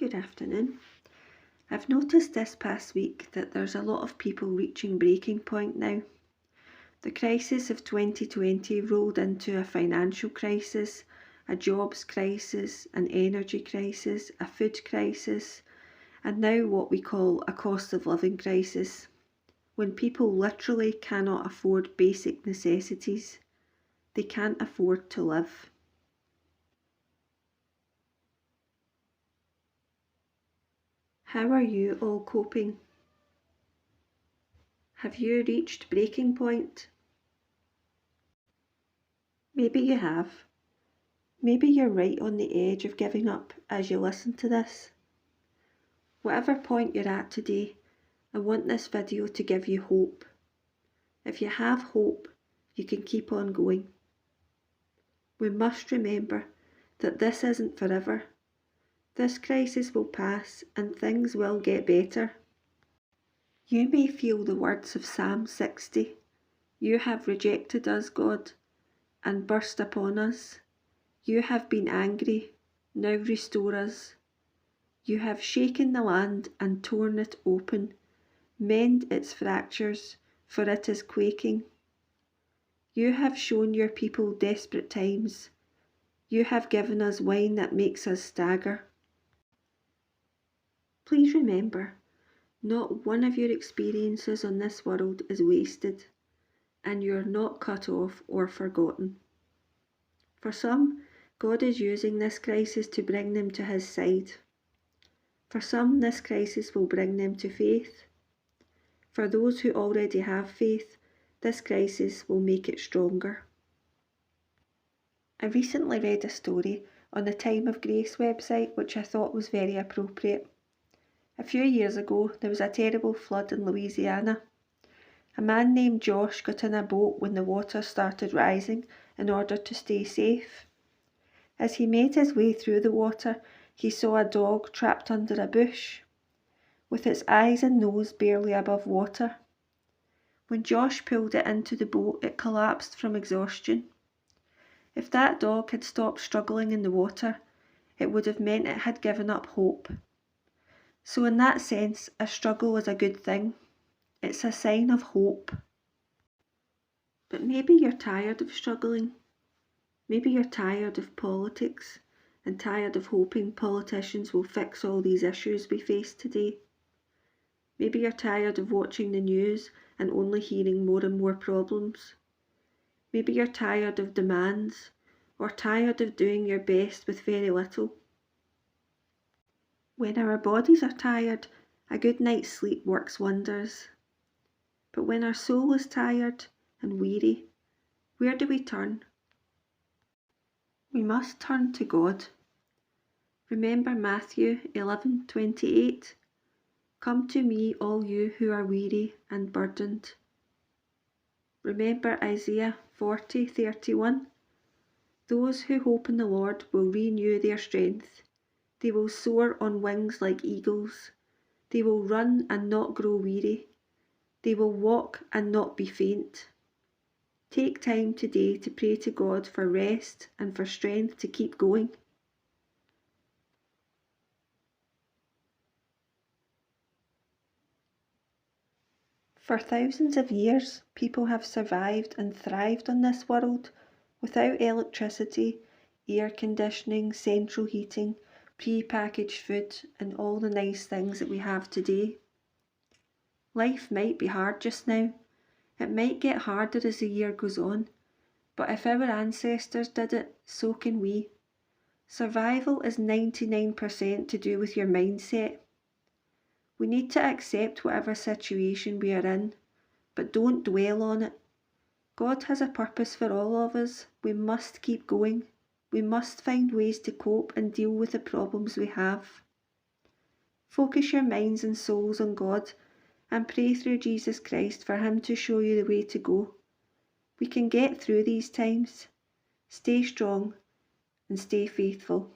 Good afternoon. I've noticed this past week that there's a lot of people reaching breaking point now. The crisis of 2020 rolled into a financial crisis, a jobs crisis, an energy crisis, a food crisis, and now what we call a cost of living crisis, when people literally cannot afford basic necessities. They can't afford to live. How are you all coping? Have you reached breaking point? Maybe you have. Maybe you're right on the edge of giving up as you listen to this. Whatever point you're at today, I want this video to give you hope. If you have hope, you can keep on going. We must remember that this isn't forever. This crisis will pass and things will get better. You may feel the words of Psalm 60. You have rejected us, God, and burst upon us. You have been angry, now restore us. You have shaken the land and torn it open. Mend its fractures, for it is quaking. You have shown your people desperate times. You have given us wine that makes us stagger. Please remember, not one of your experiences on this world is wasted, and you are not cut off or forgotten. For some, God is using this crisis to bring them to His side. For some, this crisis will bring them to faith. For those who already have faith, this crisis will make it stronger. I recently read a story on the Time of Grace website which I thought was very appropriate. A few years ago, there was a terrible flood in Louisiana. A man named Josh got in a boat when the water started rising in order to stay safe. As he made his way through the water, he saw a dog trapped under a bush, with its eyes and nose barely above water. When Josh pulled it into the boat, it collapsed from exhaustion. If that dog had stopped struggling in the water, it would have meant it had given up hope. So in that sense, a struggle is a good thing. It's a sign of hope. But maybe you're tired of struggling. Maybe you're tired of politics and tired of hoping politicians will fix all these issues we face today. Maybe you're tired of watching the news and only hearing more and more problems. Maybe you're tired of demands, or tired of doing your best with very little. When our bodies are tired, a good night's sleep works wonders. But when our soul is tired and weary, where do we turn? We must turn to God. Remember Matthew 11:28. Come to me, all you who are weary and burdened. Remember Isaiah 40:31. Those who hope in the Lord will renew their strength. They will soar on wings like eagles. They will run and not grow weary. They will walk and not be faint. Take time today to pray to God for rest and for strength to keep going. For thousands of years, people have survived and thrived on this world without electricity, air conditioning, central heating, pre-packaged food, and all the nice things that we have today. Life might be hard just now. It might get harder as the year goes on, but if our ancestors did it, so can we. Survival is 99% to do with your mindset. We need to accept whatever situation we are in, but don't dwell on it. God has a purpose for all of us. We must keep going. We must find ways to cope and deal with the problems we have. Focus your minds and souls on God and pray through Jesus Christ for Him to show you the way to go. We can get through these times. Stay strong and stay faithful.